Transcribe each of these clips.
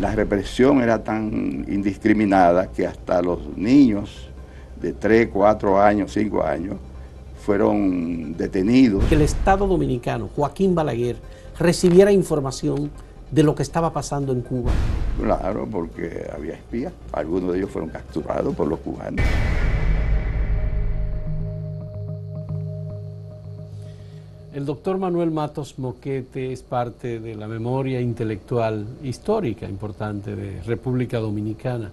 la represión era tan indiscriminada que hasta los niños de 3, 4 años, 5 años, fueron detenidos. Que el Estado dominicano, Joaquín Balaguer, recibiera información de lo que estaba pasando en Cuba. Claro, porque había espías. Algunos de ellos fueron capturados por los cubanos. El doctor Manuel Matos Moquete es parte de la memoria intelectual histórica importante de República Dominicana.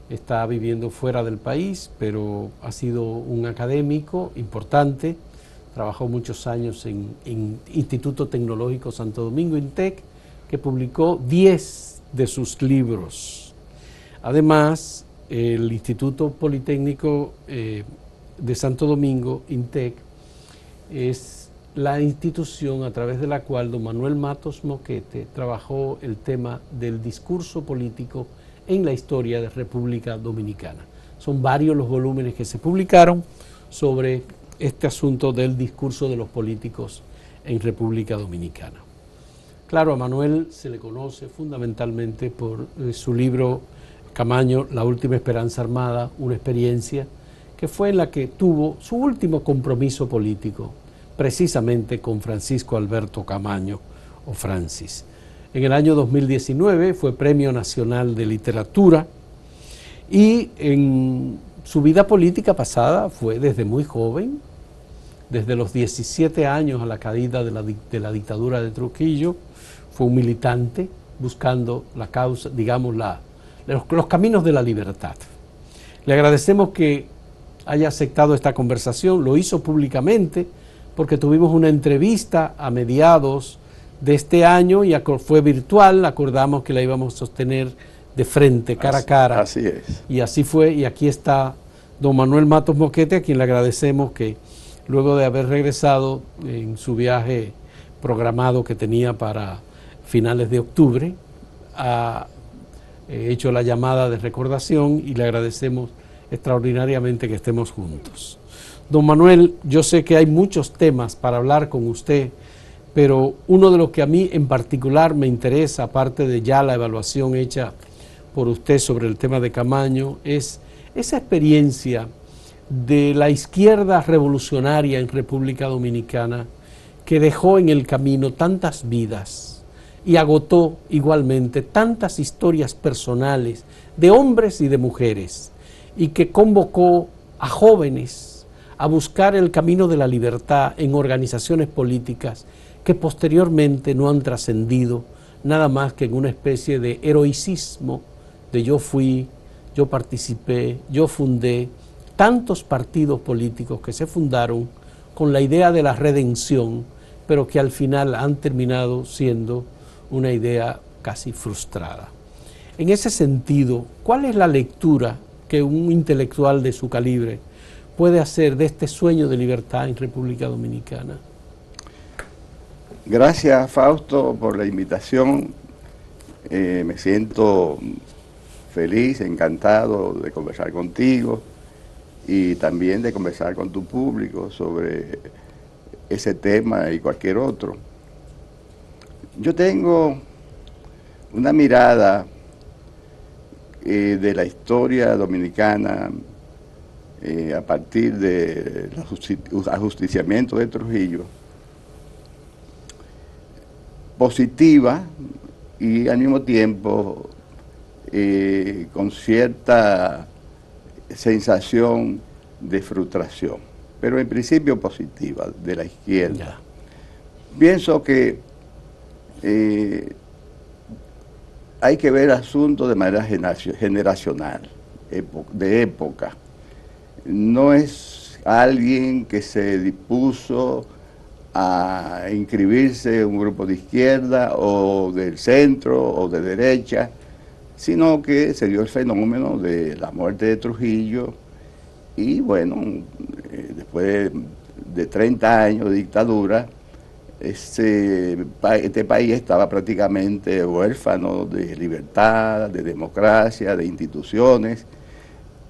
Está viviendo fuera del país, pero ha sido un académico importante. Trabajó muchos años en Instituto Tecnológico Santo Domingo, INTEC, que publicó 10 de sus libros. Además, el Instituto Politécnico de Santo Domingo, INTEC, es la institución a través de la cual don Manuel Matos Moquete trabajó el tema del discurso político en la historia de República Dominicana. Son varios los volúmenes que se publicaron sobre este asunto del discurso de los políticos en República Dominicana. Claro, a Manuel se le conoce fundamentalmente por su libro Camaño, La última esperanza armada, una experiencia que fue en la que tuvo su último compromiso político, precisamente con Francisco Alberto Camaño, o Francis. En el año 2019 fue Premio Nacional de Literatura y en su vida política pasada fue desde muy joven, desde los 17 años a la caída de la dictadura de Trujillo, fue un militante buscando la causa, digamos, los caminos de la libertad. Le agradecemos que haya aceptado esta conversación, lo hizo públicamente, porque tuvimos una entrevista a mediados de este año y fue virtual, acordamos que la íbamos a sostener de frente, cara a cara. Así es. Y así fue, y aquí está don Manuel Matos Moquete, a quien le agradecemos que luego de haber regresado en su viaje programado que tenía para finales de octubre, ha hecho la llamada de recordación y le agradecemos extraordinariamente que estemos juntos. Don Manuel, yo sé que hay muchos temas para hablar con usted, pero uno de los que a mí en particular me interesa, aparte de ya la evaluación hecha por usted sobre el tema de Camaño, es esa experiencia de la izquierda revolucionaria en República Dominicana que dejó en el camino tantas vidas y agotó igualmente tantas historias personales de hombres y de mujeres, y que convocó a jóvenes a buscar el camino de la libertad en organizaciones políticas que posteriormente no han trascendido nada más que en una especie de heroicismo de yo fui, yo participé, yo fundé, tantos partidos políticos que se fundaron con la idea de la redención, pero que al final han terminado siendo una idea casi frustrada. En ese sentido, ¿cuál es la lectura que un intelectual de su calibre puede hacer de este sueño de libertad en República Dominicana? Gracias, Fausto, por la invitación. Me siento feliz, encantado de conversar contigo y también de conversar con tu público sobre ese tema y cualquier otro. Yo tengo una mirada de la historia dominicana a partir del ajusticiamiento de Trujillo, positiva y al mismo tiempo con cierta sensación de frustración, pero en principio positiva, de la izquierda. Ya. Pienso que hay que ver asuntos de manera generacional, de época. No es alguien que se dispuso a inscribirse en un grupo de izquierda o del centro o de derecha, sino que se dio el fenómeno de la muerte de Trujillo y bueno, después de 30 años de dictadura, este país estaba prácticamente huérfano de libertad, de democracia, de instituciones,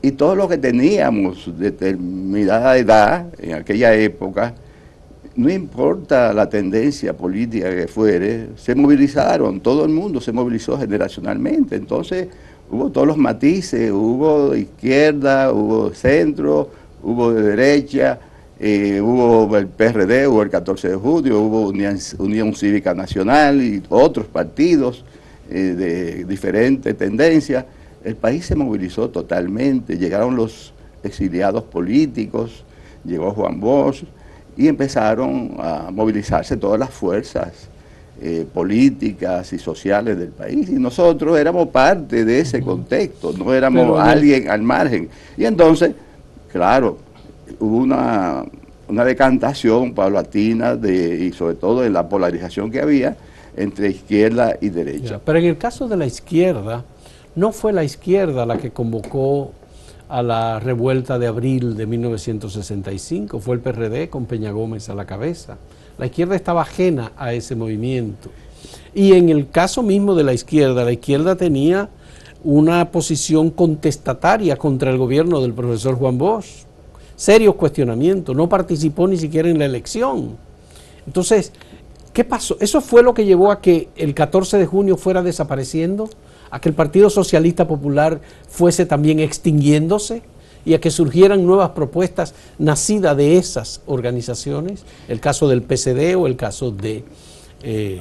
y todo lo que teníamos de determinada edad en aquella época no importa la tendencia política que fuere, se movilizaron, todo el mundo se movilizó generacionalmente. Entonces hubo todos los matices, hubo de izquierda, hubo de centro, hubo de derecha, hubo el PRD, hubo el 14 de junio, hubo Unión Cívica Nacional y otros partidos de diferentes tendencias. El país se movilizó totalmente, llegaron los exiliados políticos, llegó Juan Bosch, y empezaron a movilizarse todas las fuerzas políticas y sociales del país. Y nosotros éramos parte de ese contexto, no éramos alguien al margen. Y entonces, claro, hubo una decantación paulatina y sobre todo en la polarización que había entre izquierda y derecha. Pero en el caso de la izquierda, no fue la izquierda la que convocó a la revuelta de abril de 1965, fue el PRD con Peña Gómez a la cabeza. La izquierda estaba ajena a ese movimiento. Y en el caso mismo de la izquierda tenía una posición contestataria contra el gobierno del profesor Juan Bosch. Serios cuestionamientos, no participó ni siquiera en la elección. Entonces, ¿qué pasó? ¿Eso fue lo que llevó a que el 14 de junio fuera desapareciendo? ¿A que el Partido Socialista Popular fuese también extinguiéndose? ¿Y a que surgieran nuevas propuestas nacidas de esas organizaciones? El caso del PCD o el caso de...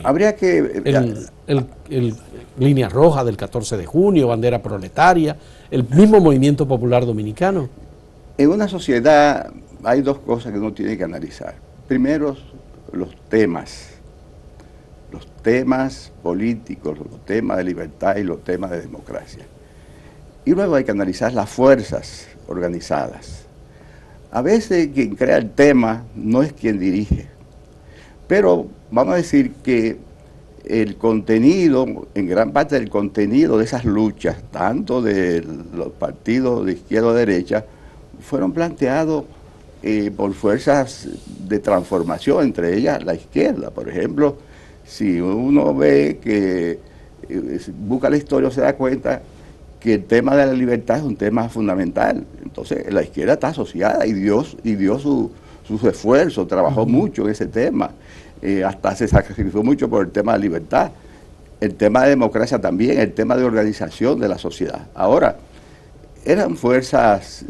habría que... el Línea Roja del 14 de junio, Bandera Proletaria, el mismo Movimiento Popular Dominicano. En una sociedad hay dos cosas que uno tiene que analizar. Primero, los temas políticos, los temas de libertad y los temas de democracia. Y luego hay que analizar las fuerzas organizadas. A veces quien crea el tema no es quien dirige, pero vamos a decir que el contenido, en gran parte del contenido de esas luchas, tanto de los partidos de izquierda o derecha, fueron planteados por fuerzas de transformación, entre ellas la izquierda. Por ejemplo, si uno ve que busca la historia, se da cuenta que el tema de la libertad es un tema fundamental. Entonces la izquierda está asociada y dio sus esfuerzos, trabajó mucho en ese tema, hasta se sacrificó mucho por el tema de la libertad, el tema de democracia también, el tema de organización de la sociedad. Ahora, eran fuerzas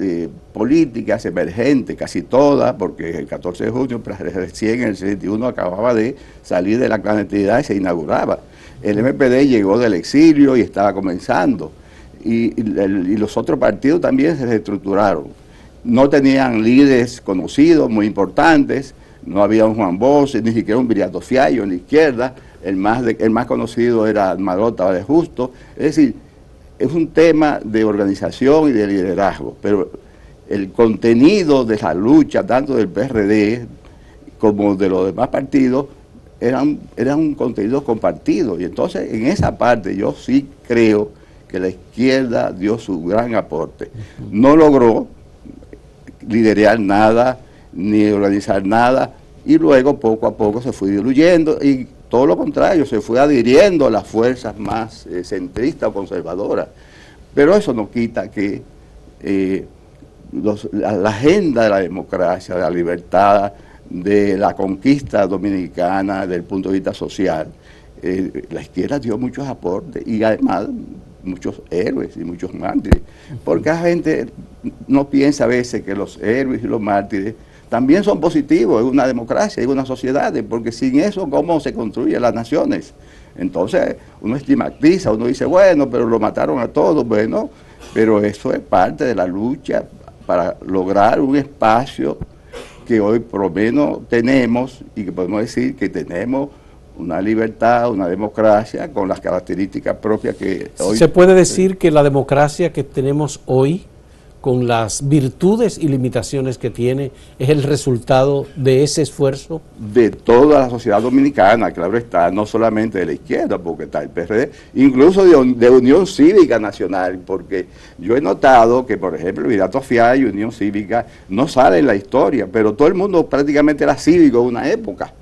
políticas emergentes, casi todas, porque el 14 de junio, recién en el 61, acababa de salir de la clandestinidad y se inauguraba. El MPD llegó del exilio y estaba comenzando. Y los otros partidos también se reestructuraron. No tenían líderes conocidos, muy importantes, no había un Juan Bosch, ni siquiera un Viriato Fiallo en la izquierda, el más conocido era Amador Tavares Justo. Es decir, es un tema de organización y de liderazgo, pero el contenido de la lucha, tanto del PRD como de los demás partidos, eran un contenido compartido. Y entonces, en esa parte, yo sí creo que la izquierda dio su gran aporte. No logró liderar nada, ni organizar nada, y luego poco a poco se fue diluyendo, y todo lo contrario, se fue adhiriendo a las fuerzas más centristas o conservadoras. Pero eso no quita que la agenda de la democracia, de la libertad, de la conquista dominicana desde el punto de vista social, la izquierda dio muchos aportes y además muchos héroes y muchos mártires. Porque la gente no piensa a veces que los héroes y los mártires también son positivos en una democracia, en una sociedad, porque sin eso, ¿cómo se construyen las naciones? Entonces, uno estigmatiza, uno dice, bueno, pero lo mataron a todos, bueno, pero eso es parte de la lucha para lograr un espacio que hoy por lo menos tenemos, y que podemos decir que tenemos una libertad, una democracia con las características propias que hoy... ¿Se puede decir que la democracia que tenemos hoy, con las virtudes y limitaciones que tiene, es el resultado de ese esfuerzo? De toda la sociedad dominicana, claro está, no solamente de la izquierda, porque está el PRD, incluso de Unión Cívica Nacional, porque yo he notado que, por ejemplo, Viriato Fiallo y Unión Cívica no sale en la historia, pero todo el mundo prácticamente era cívico en una época.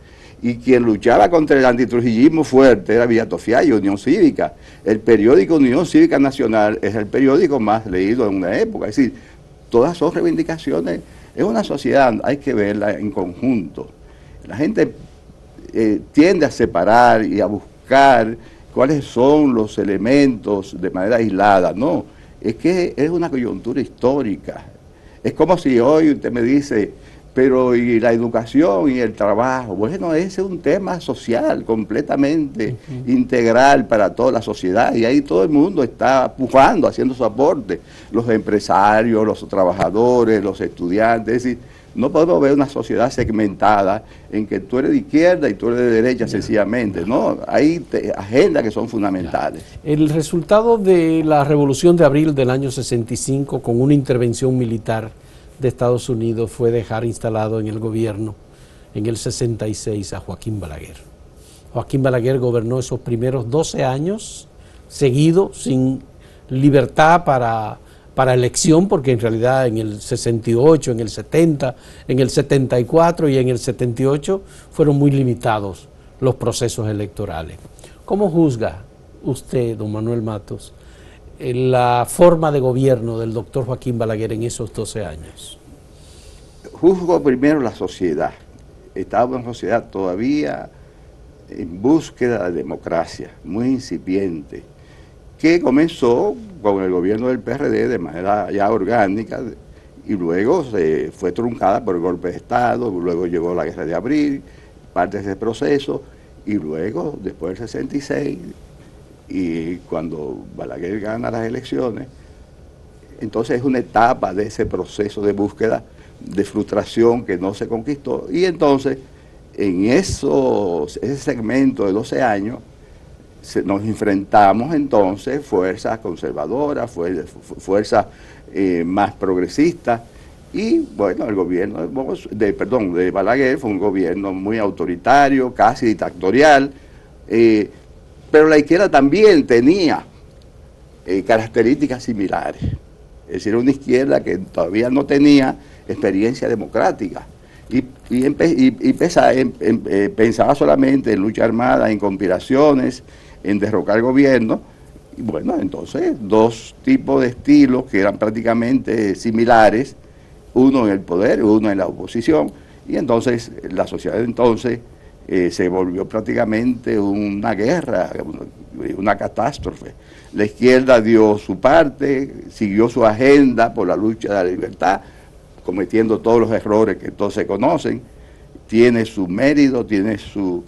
Y quien luchaba contra el antitrujillismo fuerte era Viriato Fiallo, Unión Cívica. El periódico Unión Cívica Nacional es el periódico más leído en una época. Es decir, todas son reivindicaciones. Es una sociedad, hay que verla en conjunto. La gente tiende a separar y a buscar cuáles son los elementos de manera aislada. No, es que es una coyuntura histórica. Es como si hoy usted me dice, pero y la educación y el trabajo. Bueno, ese es un tema social completamente integral para toda la sociedad, y ahí todo el mundo está pujando, haciendo su aporte, los empresarios, los trabajadores, los estudiantes. Es decir, no podemos ver una sociedad segmentada en que tú eres de izquierda y tú eres de derecha sencillamente, ¿no? Hay agendas que son fundamentales. El resultado de la Revolución de Abril del año 65, con una intervención militar de Estados Unidos, fue dejar instalado en el gobierno en el 66 a Joaquín Balaguer. Joaquín Balaguer gobernó esos primeros 12 años seguidos, sin libertad para elección, porque en realidad en el 68, en el 70, en el 74 y en el 78 fueron muy limitados los procesos electorales. ¿Cómo juzga usted, don Manuel Matos, la forma de gobierno del doctor Joaquín Balaguer en esos 12 años? Juzgo primero la sociedad. Estamos en una sociedad todavía en búsqueda de democracia, muy incipiente, que comenzó con el gobierno del PRD de manera ya orgánica, y luego se fue truncada por el golpe de Estado, luego llegó la Guerra de Abril, parte de ese proceso, y luego, después del 66, y cuando Balaguer gana las elecciones, entonces es una etapa de ese proceso de búsqueda, de frustración que no se conquistó, y entonces en ese segmento de 12 años nos enfrentamos entonces fuerzas conservadoras, fuerzas más progresistas, y bueno, el gobierno de Balaguer fue un gobierno muy autoritario, casi dictatorial, pero la izquierda también tenía características similares. Es decir, una izquierda que todavía no tenía experiencia democrática y pensaba solamente en lucha armada, en conspiraciones, en derrocar el gobierno. Y bueno, entonces dos tipos de estilos que eran prácticamente similares, uno en el poder, uno en la oposición, y entonces la sociedad entonces se volvió prácticamente una guerra, una catástrofe. La izquierda dio su parte, siguió su agenda por la lucha de la libertad, cometiendo todos los errores que todos se conocen, tiene su mérito, tiene sus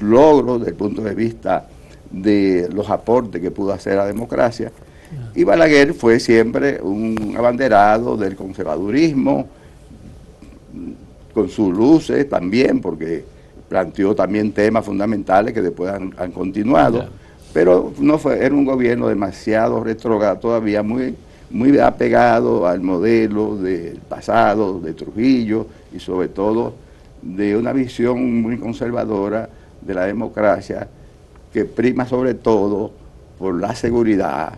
logros desde el punto de vista de los aportes que pudo hacer a la democracia, y Balaguer fue siempre un abanderado del conservadurismo, con sus luces también, porque planteó también temas fundamentales que después han continuado, pero era un gobierno demasiado retrógrado todavía, muy apegado al modelo del pasado, de Trujillo, y sobre todo de una visión muy conservadora de la democracia, que prima sobre todo por la seguridad,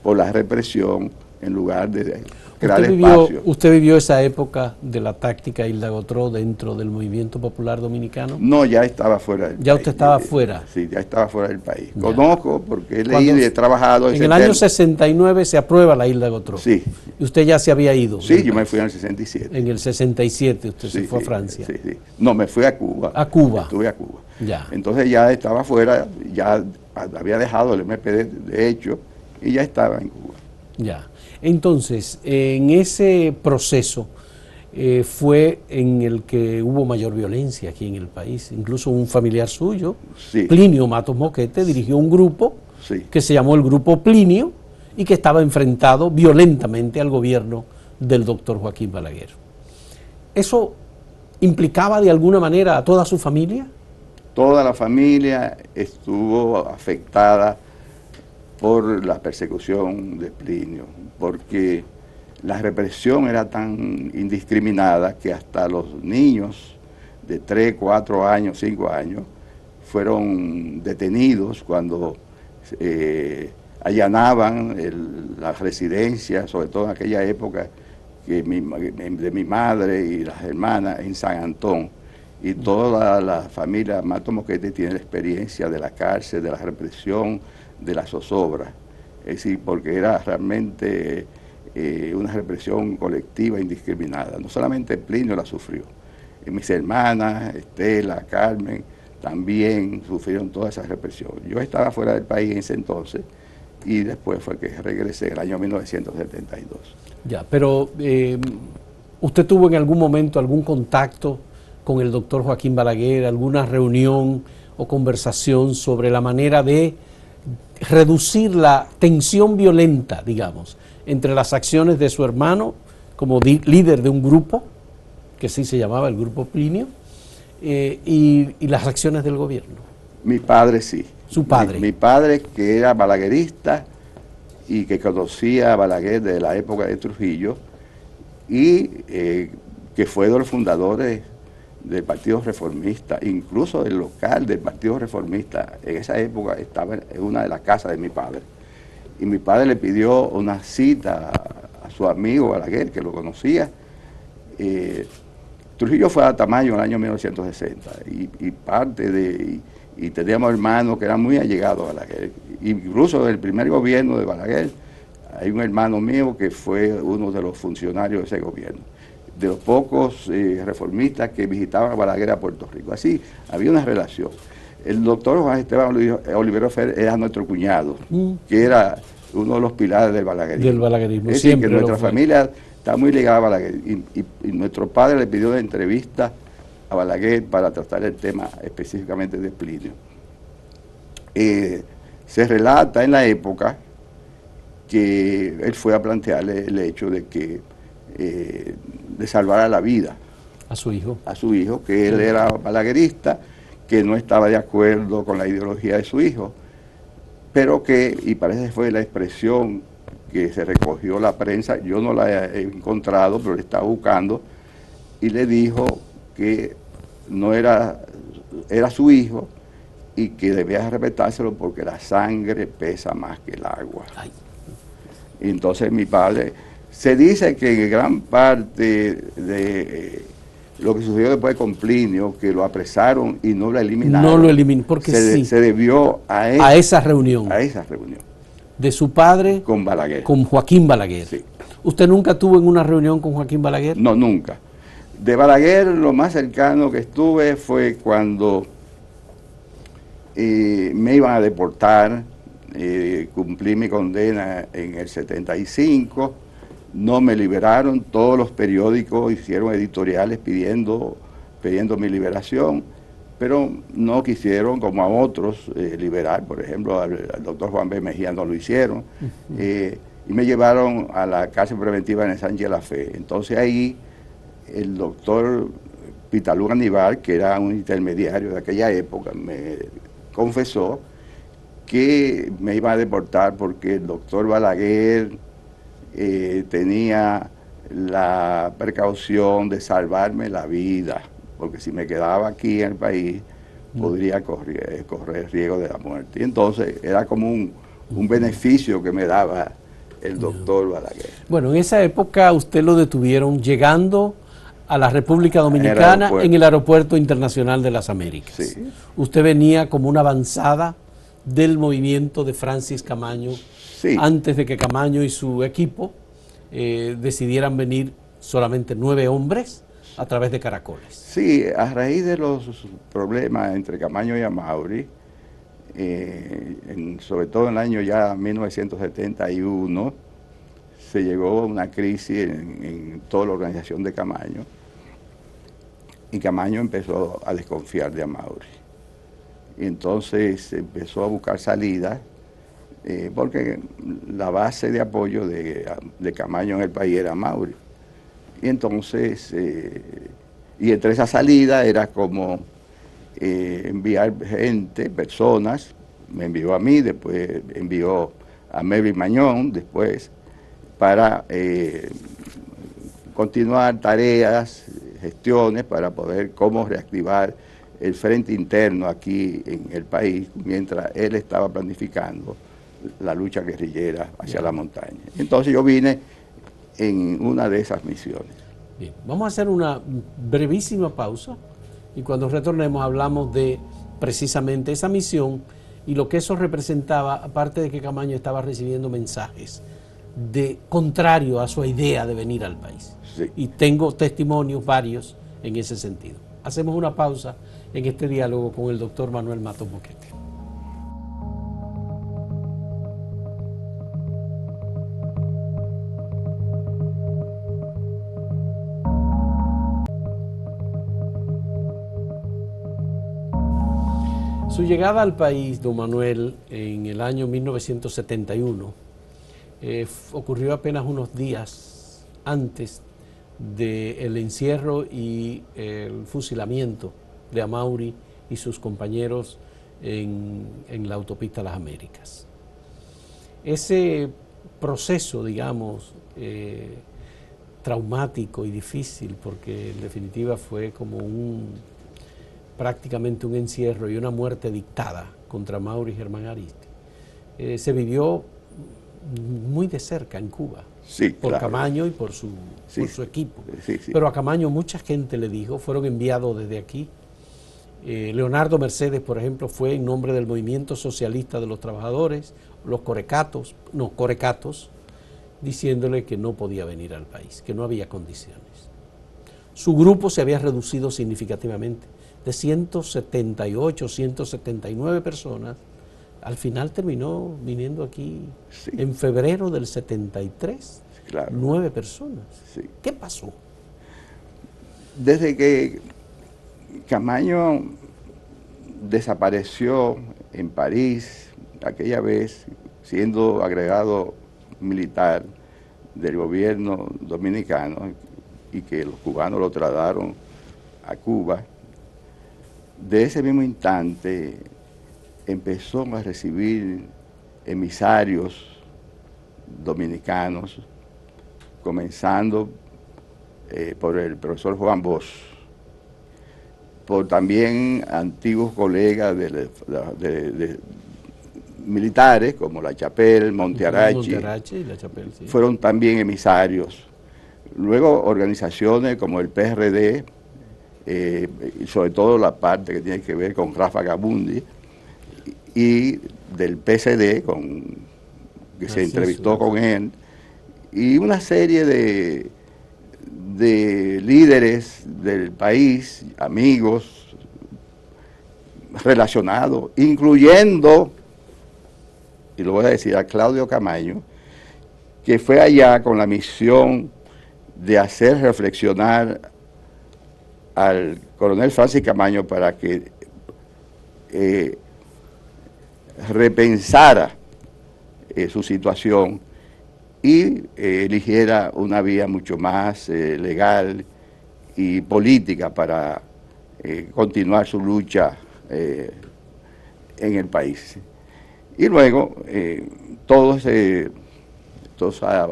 por la represión, en lugar de crear espacio. ¿Usted vivió esa época de la táctica Hilda Gotró dentro del movimiento popular dominicano? No, ya estaba fuera del país. ¿Ya usted estaba fuera? Sí, ya estaba fuera del país. Ya. Conozco porque he leído y he trabajado. En el año 69 se aprueba la Hilda Gotró. Sí. ¿Y usted ya se había ido? Sí, yo me fui en el 67. En el 67 usted se fue a Francia. Sí, sí. No, me fui a Cuba. ¿A Cuba? Estuve a Cuba. Ya. Entonces ya estaba fuera, ya había dejado el MPD de hecho, y ya estaba en Cuba. Ya. Entonces, en ese proceso fue en el que hubo mayor violencia aquí en el país. Incluso un familiar suyo, sí, Plinio Matos Moquete, dirigió un grupo que se llamó el Grupo Plinio y que estaba enfrentado violentamente al gobierno del doctor Joaquín Balaguer. ¿Eso implicaba de alguna manera a toda su familia? Toda la familia estuvo afectada por la persecución de Plinio, porque la represión era tan indiscriminada que hasta los niños de 3, 4 años, 5 años, fueron detenidos cuando allanaban la residencia, sobre todo en aquella época de mi madre y las hermanas en San Antón. Y toda la familia Matos Moquete tiene la experiencia de la cárcel, de la represión, de la zozobra. Es decir, porque era realmente una represión colectiva indiscriminada. No solamente Plinio la sufrió. mis hermanas, Estela, Carmen, también sufrieron toda esa represión. Yo estaba fuera del país en ese entonces y después fue que regresé en el año 1972. Ya, pero ¿usted tuvo en algún momento algún contacto con el doctor Joaquín Balaguer, alguna reunión o conversación sobre la manera de reducir la tensión violenta, digamos, entre las acciones de su hermano como líder de un grupo, que sí se llamaba el Grupo Plinio, y las acciones del gobierno? Mi padre sí. Su padre. Mi padre, que era balaguerista y que conocía a Balaguer desde la época de Trujillo y que fue de los fundadores del Partido Reformista, incluso el local del Partido Reformista. En esa época estaba en una de las casas de mi padre. Y mi padre le pidió una cita a su amigo Balaguer, que lo conocía. Trujillo fue a Tamayo en el año 1960 y teníamos hermanos que eran muy allegados a Balaguer. Incluso en el primer gobierno de Balaguer hay un hermano mío que fue uno de los funcionarios de ese gobierno, de los pocos reformistas que visitaban a Balaguer a Puerto Rico. Así, había una relación. El doctor Juan Esteban Olivero Fer era nuestro cuñado, que era uno de los pilares del balaguerismo. Del balaguerismo, es decir, siempre que nuestra familia está muy ligada a Balaguer. Y nuestro padre le pidió una entrevista a Balaguer para tratar el tema específicamente de Plinio. Se relata en la época que él fue a plantearle el hecho de que de salvar a la vida a su hijo, que él era balaguerista, que no estaba de acuerdo con la ideología de su hijo, pero que, y parece que fue la expresión que se recogió la prensa, yo no la he encontrado, pero le estaba buscando, y le dijo que no era su hijo y que debía respetárselo porque la sangre pesa más que el agua. Ay. Y entonces mi padre, se dice que en gran parte de lo que sucedió después con Plinio, que lo apresaron y no lo eliminaron. No lo eliminó, porque se debió a esa reunión. A esa reunión. De su padre con Balaguer. Con Joaquín Balaguer. Sí. ¿Usted nunca estuvo en una reunión con Joaquín Balaguer? No, nunca. De Balaguer lo más cercano que estuve fue cuando me iban a deportar, cumplí mi condena en el 75, no me liberaron, todos los periódicos hicieron editoriales pidiendo mi liberación, pero no quisieron, como a otros, liberar. Por ejemplo, al doctor Juan B. Mejía no lo hicieron, y me llevaron a la cárcel preventiva en Sánchez La Fe. Entonces ahí el doctor Pitalú Aníbal, que era un intermediario de aquella época, me confesó que me iba a deportar porque el doctor Balaguer tenía la precaución de salvarme la vida, porque si me quedaba aquí en el país podría correr riesgo de la muerte. Y entonces era como un beneficio que me daba el doctor Balaguer. Bueno, en esa época usted lo detuvieron llegando a la República Dominicana en el Aeropuerto Internacional de las Américas. Sí. Usted venía como una avanzada del movimiento de Francis Camaño, sí, antes de que Camaño y su equipo decidieran venir solamente 9 hombres a través de Caracoles. Sí, a raíz de los problemas entre Camaño y Amaury, sobre todo en el año ya 1971, se llegó a una crisis en toda la organización de Camaño, y Camaño empezó a desconfiar de Amaury. Y entonces empezó a buscar salidas, porque la base de apoyo de Camaño en el país era Amaury. Y entonces, y entre esa salida era como enviar gente, personas, me envió a mí, después envió a Melvin Mañón, después, para continuar tareas, gestiones, para poder cómo reactivar el frente interno aquí en el país, mientras él estaba planificando la lucha guerrillera hacia la montaña. Entonces yo vine en una de esas misiones. Bien, vamos a hacer una brevísima pausa y cuando retornemos hablamos de precisamente esa misión y lo que eso representaba, aparte de que Camaño estaba recibiendo mensajes contrario a su idea de venir al país. Sí. Y tengo testimonios varios en ese sentido. Hacemos una pausa en este diálogo con el doctor Manuel Matos Moquete. Su llegada al país, don Manuel, en el año 1971, ocurrió apenas unos días antes del encierro y el fusilamiento de Amaury y sus compañeros en la autopista Las Américas. Ese proceso, digamos, traumático y difícil, porque en definitiva fue como prácticamente un encierro y una muerte dictada contra Amaury y Germán Ariztí, se vivió muy de cerca en Cuba, sí, por claro. Camaño y por su equipo. Sí, sí. Pero a Camaño mucha gente le dijo, fueron enviados desde aquí. Leonardo Mercedes, por ejemplo, fue en nombre del Movimiento Socialista de los Trabajadores, los corecatos, diciéndole que no podía venir al país, que no había condiciones. Su grupo se había reducido significativamente, de 178, 179 personas, al final terminó viniendo aquí en febrero del 73, claro. 9 personas. Sí. ¿Qué pasó? Desde que Camaño desapareció en París, aquella vez siendo agregado militar del gobierno dominicano y que los cubanos lo trasladaron a Cuba, de ese mismo instante empezó a recibir emisarios dominicanos, comenzando por el profesor Juan Bosch, por también antiguos colegas de militares como La Chapelle, Montearachi, y La Chapelle, sí. Fueron también emisarios. Luego organizaciones como el PRD, y sobre todo la parte que tiene que ver con Rafa Gabundi, y del PSD, que se entrevistó con él, y una serie de líderes del país, amigos, relacionados, incluyendo, y lo voy a decir, a Claudio Camaño, que fue allá con la misión de hacer reflexionar al coronel Francis Camaño para que repensara su situación y eligiera una vía mucho más legal y política para continuar su lucha en el país. Y luego, todas esas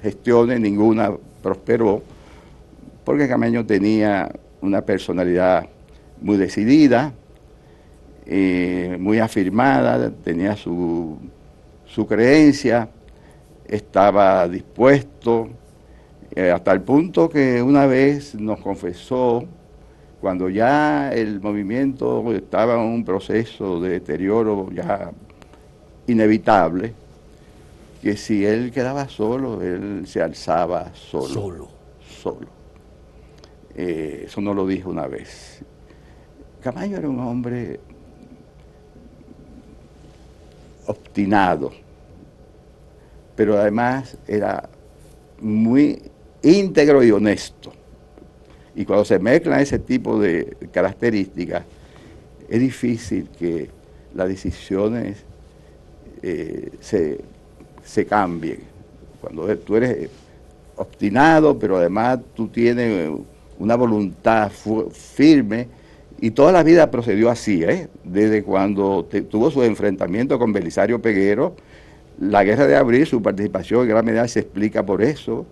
gestiones, ninguna prosperó, porque Camaño tenía una personalidad muy decidida, muy afirmada, tenía su creencia, estaba dispuesto, hasta el punto que una vez nos confesó, cuando ya el movimiento estaba en un proceso de deterioro ya inevitable, que si él quedaba solo, él se alzaba solo. Eso no lo dijo una vez. Camaño era un hombre obstinado, pero además era muy íntegro y honesto. Y cuando se mezclan ese tipo de características, es difícil que las decisiones se cambien. Cuando tú eres obstinado, pero además tú tienes una voluntad firme, y toda la vida procedió así, desde cuando tuvo su enfrentamiento con Belisario Peguero. La Guerra de Abril, su participación en gran medida se explica por eso,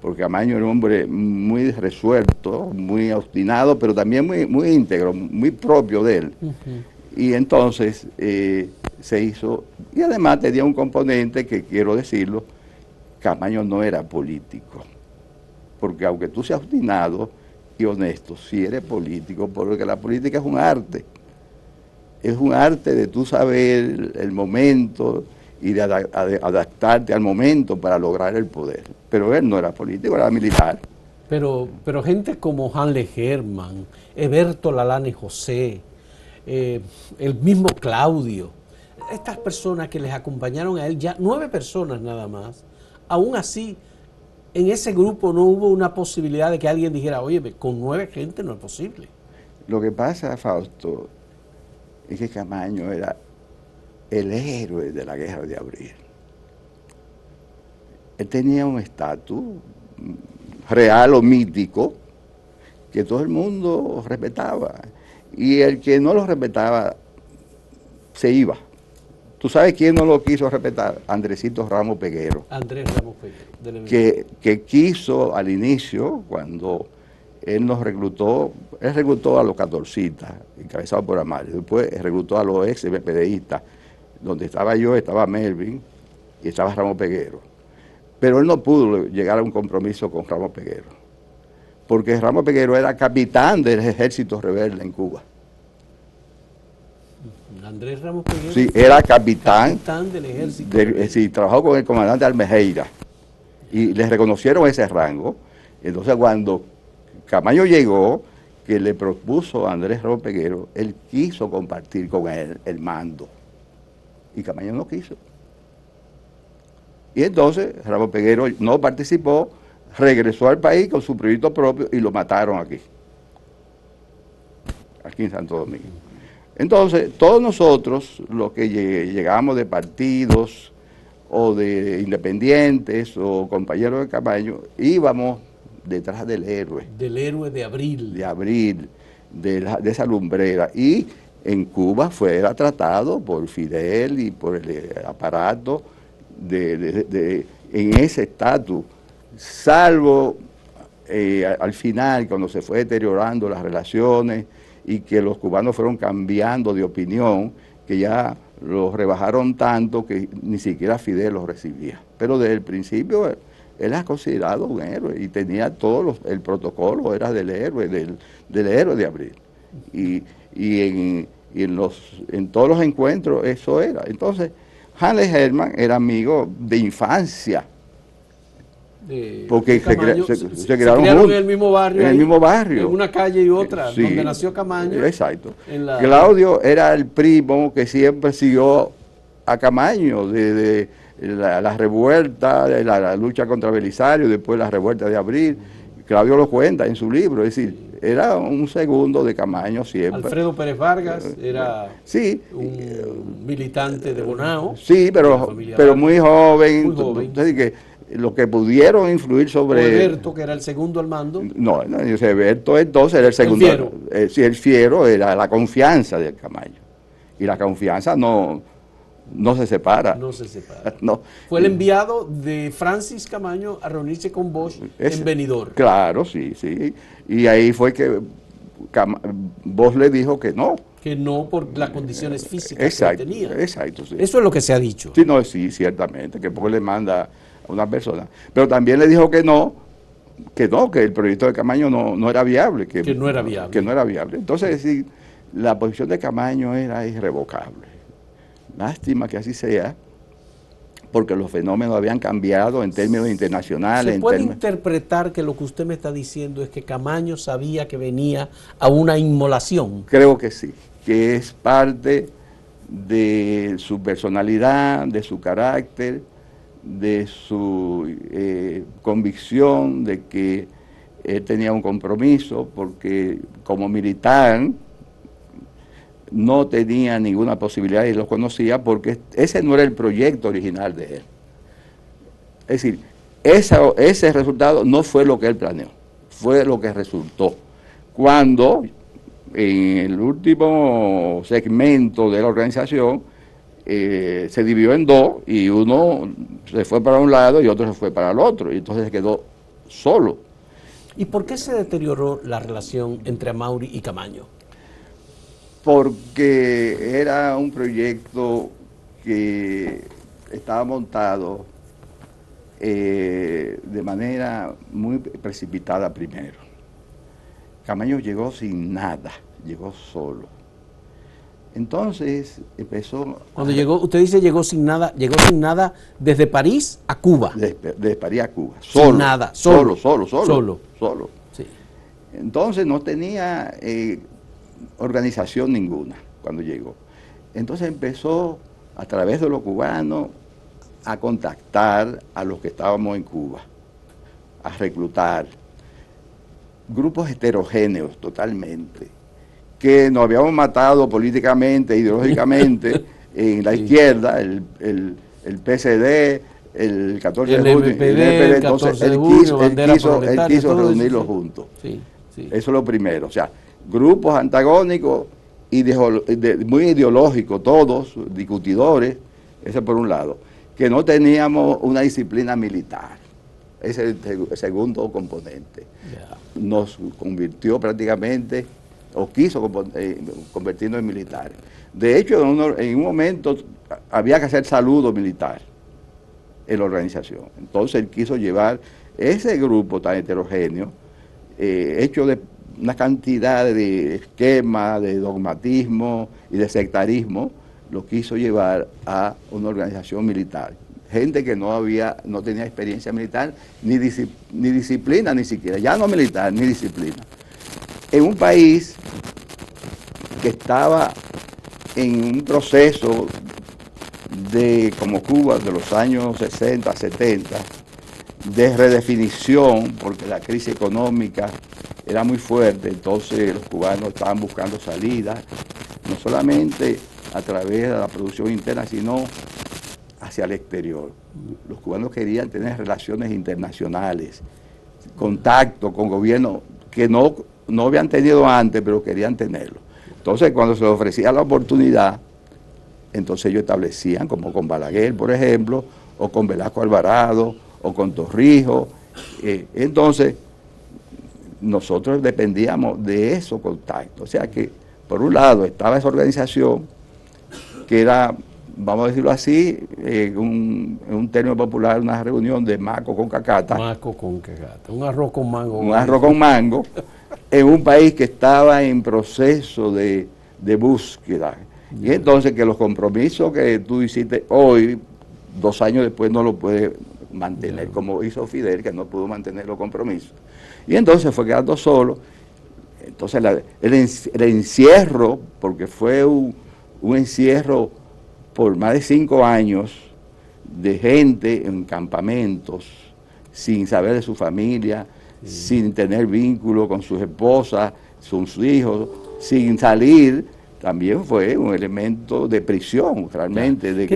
porque Camaño era un hombre muy resuelto, muy obstinado, pero también muy íntegro, muy propio de él. Y entonces se hizo, y además tenía un componente que, quiero decirlo, Camaño no era político, porque aunque tú seas obstinado y honesto, sí eres político, porque la política es un arte de tú saber el momento y de adaptarte al momento para lograr el poder. Pero él no era político, era militar. Pero gente como Hanle Hermann, Eberto Lalane José, el mismo Claudio, estas personas que les acompañaron a él, ya 9 personas nada más, aún así, en ese grupo no hubo una posibilidad de que alguien dijera, oye, con 9 gente no es posible. Lo que pasa, Fausto, es que Camaño era el héroe de la Guerra de Abril. Él tenía un estatus real o mítico que todo el mundo respetaba. Y el que no lo respetaba se iba. ¿Tú sabes quién no lo quiso respetar? Andresito Ramos Peguero. Andrés Ramos Peguero. Que quiso al inicio, cuando él nos reclutó, él reclutó a los catorcistas, encabezados por Amario, después reclutó a los ex MPDistas, donde estaba yo, estaba Melvin y estaba Ramos Peguero. Pero él no pudo llegar a un compromiso con Ramos Peguero, porque Ramos Peguero era capitán del ejército rebelde en Cuba. Andrés Ramos Peguero. Sí, era capitán del ejército. Sí, trabajó con el comandante Almejeira y le reconocieron ese rango. Entonces, cuando Camaño llegó, que le propuso a Andrés Ramos Peguero, él quiso compartir con él el mando. Y Camaño no quiso. Y entonces Ramos Peguero no participó, regresó al país con su proyecto propio y lo mataron aquí en Santo Domingo. Entonces, todos nosotros, los que llegamos de partidos o de independientes o compañeros de Camaño, íbamos detrás del héroe. Del héroe de Abril. De Abril, de esa lumbrera. Y en Cuba era tratado por Fidel y por el aparato en ese estatus, salvo al final, cuando se fue deteriorando las relaciones y que los cubanos fueron cambiando de opinión, que ya los rebajaron tanto que ni siquiera Fidel los recibía. Pero desde el principio él era considerado un héroe y tenía el protocolo era del héroe, del héroe de Abril. Y en todos los encuentros eso era. Entonces, Hanle Hermann era amigo de infancia. Porque se crearon en el mismo barrio. En el mismo barrio. En una calle y otra, sí, donde nació Camaño. Exacto. Claudio era el primo que siempre siguió a Camaño, de la revuelta, de la lucha contra Belisario, después la revuelta de Abril. Claudio lo cuenta en su libro, es decir, era un segundo de Camaño siempre. Alfredo Pérez Vargas era un militante de Bonao. Sí, pero muy joven. Muy joven. Entonces, que los que pudieron influir sobre... Eberto, que era el segundo al mando. No, Eberto entonces era el segundo. El Fiero. Sí, el Fiero era la confianza de Camaño. Y la confianza no se separa. No se separa. No. Fue el enviado de Francis Camaño a reunirse con Bosch en Benidorm. Claro, sí. Y ahí fue que Bosch le dijo que no. Que no por las condiciones físicas que tenía. Exacto, sí. Eso es lo que se ha dicho. Sí, ciertamente, que Bosch le manda a una persona. Pero también le dijo que el proyecto de Camaño no era viable. Que no era viable. Que no era viable. Entonces, sí, la posición de Camaño era irrevocable. Lástima que así sea, porque los fenómenos habían cambiado en términos internacionales. ¿Se puede interpretar que lo que usted me está diciendo es que Camaño sabía que venía a una inmolación? Creo que sí, que es parte de su personalidad, de su carácter, de su convicción de que él tenía un compromiso, porque como militar no tenía ninguna posibilidad y lo conocía porque ese no era el proyecto original de él. Es decir, ese resultado no fue lo que él planeó, fue lo que resultó. Cuando en el último segmento de la organización se dividió en dos y uno se fue para un lado y otro se fue para el otro y entonces se quedó solo. ¿Y por qué se deterioró la relación entre Amaury y Camaño? Porque era un proyecto que estaba montado de manera muy precipitada primero. Camaño llegó sin nada, llegó solo. Entonces empezó... Cuando llegó, usted dice llegó sin nada desde París a Cuba. De París a Cuba. Sin nada, solo. Solo. Sí. Entonces no tenía organización ninguna cuando llegó. Entonces empezó a través de los cubanos a contactar a los que estábamos en Cuba, a reclutar grupos heterogéneos totalmente, que nos habíamos matado políticamente, ideológicamente, en la izquierda, el PSD, el 14 de junio, el MPD, entonces él quiso reunirlos juntos. Sí. Eso es lo primero, o sea, grupos antagónicos y muy ideológicos, todos, discutidores, ese por un lado, que no teníamos una disciplina militar. Ese es el segundo componente. Yeah. Nos convirtió prácticamente, o quiso convertirnos en militares. De hecho, en un momento había que hacer saludo militar en la organización. Entonces él quiso llevar ese grupo tan heterogéneo, hecho de una cantidad de esquemas, de dogmatismo y de sectarismo, lo quiso llevar a una organización militar. Gente que no tenía experiencia militar, ni disciplina ni siquiera, ya no militar, ni disciplina. En un país que estaba en un proceso como Cuba, de los años 60, 70, de redefinición, porque la crisis económica era muy fuerte, entonces los cubanos estaban buscando salidas, no solamente a través de la producción interna, sino hacia el exterior. Los cubanos querían tener relaciones internacionales, contacto con gobiernos que no habían tenido antes, pero querían tenerlo. Entonces, cuando se les ofrecía la oportunidad, entonces ellos establecían, como con Balaguer, por ejemplo, o con Velasco Alvarado, o con Torrijos. Entonces, nosotros dependíamos de esos contactos. O sea que, por un lado, estaba esa organización, que era, vamos a decirlo así, en un término popular, una reunión de maco con cacata. Maco con cacata, un arroz con mango. Un arroz con mango, en un país que estaba en proceso de búsqueda. Y entonces que los compromisos que tú hiciste hoy, 2 años después, no lo puedes mantener, como hizo Fidel, que no pudo mantener los compromisos. Y entonces fue quedando solo. Entonces el encierro, porque fue un encierro por más de 5 años de gente en campamentos, sin saber de su familia, sin tener vínculo con sus esposas, sus hijos, sin salir, también fue un elemento de prisión, realmente.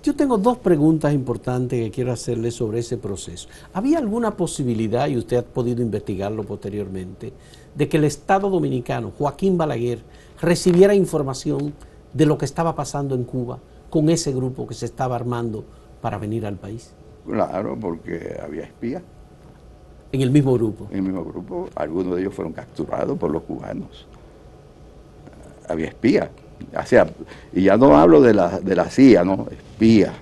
Yo tengo 2 preguntas importantes que quiero hacerle sobre ese proceso. ¿Había alguna posibilidad, y usted ha podido investigarlo posteriormente, de que el Estado Dominicano, Joaquín Balaguer, recibiera información de lo que estaba pasando en Cuba con ese grupo que se estaba armando para venir al país? Claro, porque había espías. ¿En el mismo grupo? En el mismo grupo. Algunos de ellos fueron capturados por los cubanos. Había espías. O sea, y ya no hablo de la CIA, ¿no? Espías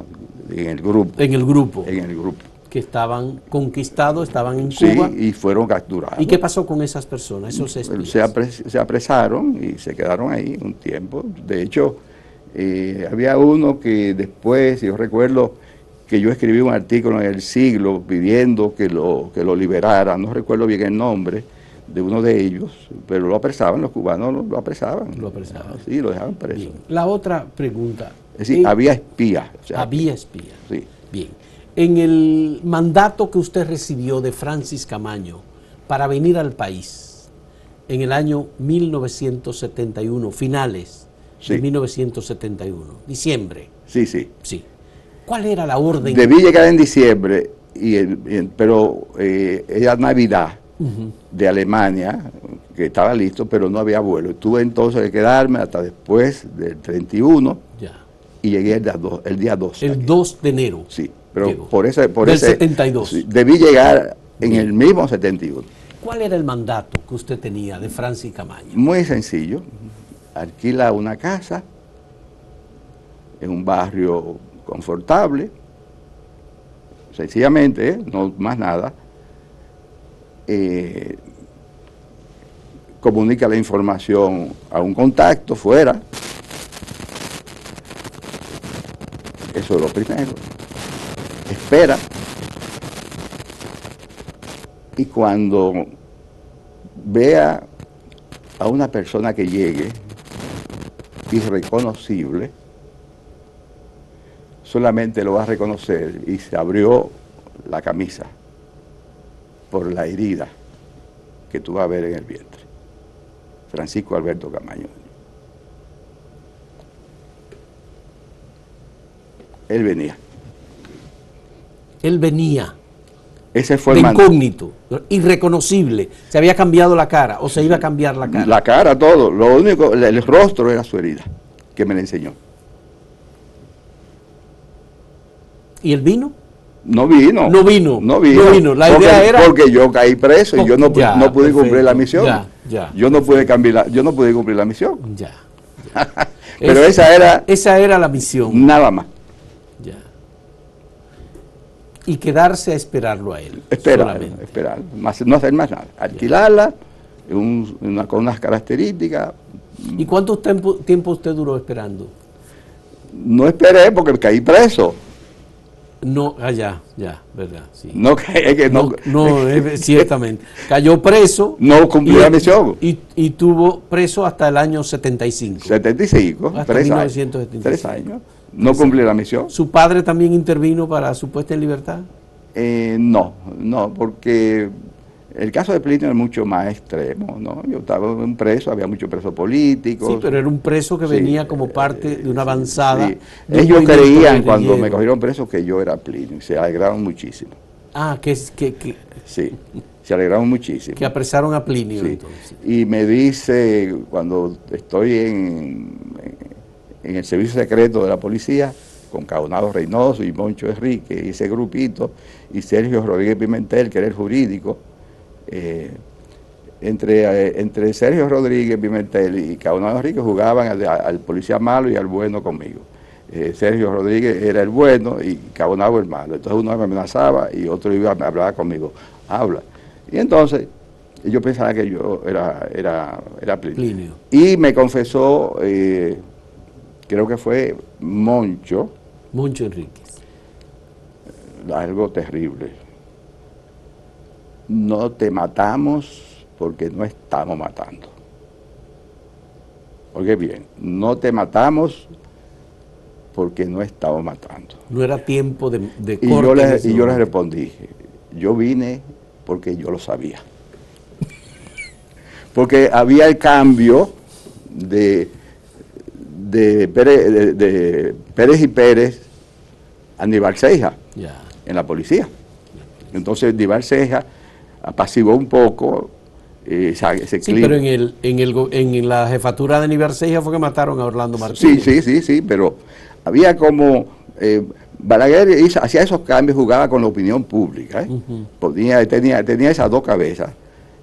en el grupo. En el grupo. En el grupo. Que estaban conquistados, estaban en Cuba. Sí, y fueron capturados. ¿Y qué pasó con esas personas, esos espías? Se apresaron y se quedaron ahí un tiempo. De hecho, había uno que después, yo recuerdo que yo escribí un artículo en El Siglo pidiendo que lo liberaran, no recuerdo bien el nombre de uno de ellos, pero lo apresaban, los cubanos lo apresaban. Lo apresaban. Sí, lo dejaban preso. Bien. La otra pregunta. Es decir, había espías. O sea, había espías. Sí. Bien. En el mandato que usted recibió de Francis Camaño para venir al país en el año 1971, finales de 1971, diciembre. Sí, sí. Sí. ¿Cuál era la orden? Debí llegar en diciembre, pero era Navidad de Alemania, que estaba listo, pero no había vuelo. Tuve entonces que quedarme hasta después del 31 y llegué el día 2. El 2 de enero. Sí, pero llegó. por ese 72. Sí, debí llegar en el mismo 71. ¿Cuál era el mandato que usted tenía de Francis Camaño? Muy sencillo. Alquila una casa en un barrio confortable, sencillamente, no más nada. Comunica la información a un contacto fuera Eso es lo primero. Espera. Y cuando vea a una persona que llegue irreconocible, solamente lo va a reconocer y se abrió la camisa por la herida que tú vas a ver en el vientre. Francisco Alberto Camaño. Él venía. Él venía. Ese fue de el incógnito, irreconocible. Se había cambiado la cara o se iba a cambiar la cara. La cara, todo. Lo único, el rostro era su herida, que me la enseñó. ¿Y él vino? No vino. No vino. No vino. No vino. La idea era... Porque yo caí preso y yo no, ya, no pude perfecto. cumplir la misión. Yo no pude yo no pude cumplir la misión. Ya. Pero esa era la misión. Nada más. Ya. Y quedarse a esperarlo a él. Esperar, no hacer más nada. Alquilarla con unas características. ¿Y cuánto tiempo usted duró esperando? No esperé porque caí preso. No, ya, verdad, sí. No, ciertamente. Cayó preso. No cumplió la misión. Y tuvo preso hasta el año 75. 75, hasta 1975. 3 años. No cumplió la misión. ¿Su padre también intervino para su puesta en libertad? No, porque el caso de Plinio es mucho más extremo, ¿no? Yo estaba un preso, había muchos presos políticos. Sí, pero era un preso que venía como parte de una avanzada. Sí. Ellos creían cuando me cogieron preso que yo era Plinio y se alegraron muchísimo. Ah, Sí, se alegraron muchísimo. Que apresaron a Plinio, sí. entonces. Y me dice, cuando estoy en el servicio secreto de la policía, con Caonado Reynoso y Moncho Enrique y ese grupito, y Sergio Rodríguez Pimentel, que era el jurídico, entre Sergio Rodríguez Pimentel y Caonado Enrique jugaban al policía malo y al bueno conmigo. Sergio Rodríguez era el bueno y Caonado el malo. Entonces uno me amenazaba y otro iba a hablar conmigo. Habla. Y entonces yo pensaba que yo era Plinio. Y me confesó, creo que fue Moncho Enríquez. Algo terrible. No te matamos porque no estamos matando. Oye bien, no te matamos porque no estamos matando. No era tiempo de corte. Y yo le respondí, yo vine porque yo lo sabía. Porque había el cambio de Pérez y Pérez a Aníbal Ceja en la policía. Entonces Aníbal Ceja apaciguó un poco ese clima. Pero en la jefatura de Aníbal Ceja fue que mataron a Orlando Martínez. Sí, pero había como Balaguer hacía esos cambios, jugaba con la opinión pública, tenía esas dos cabezas,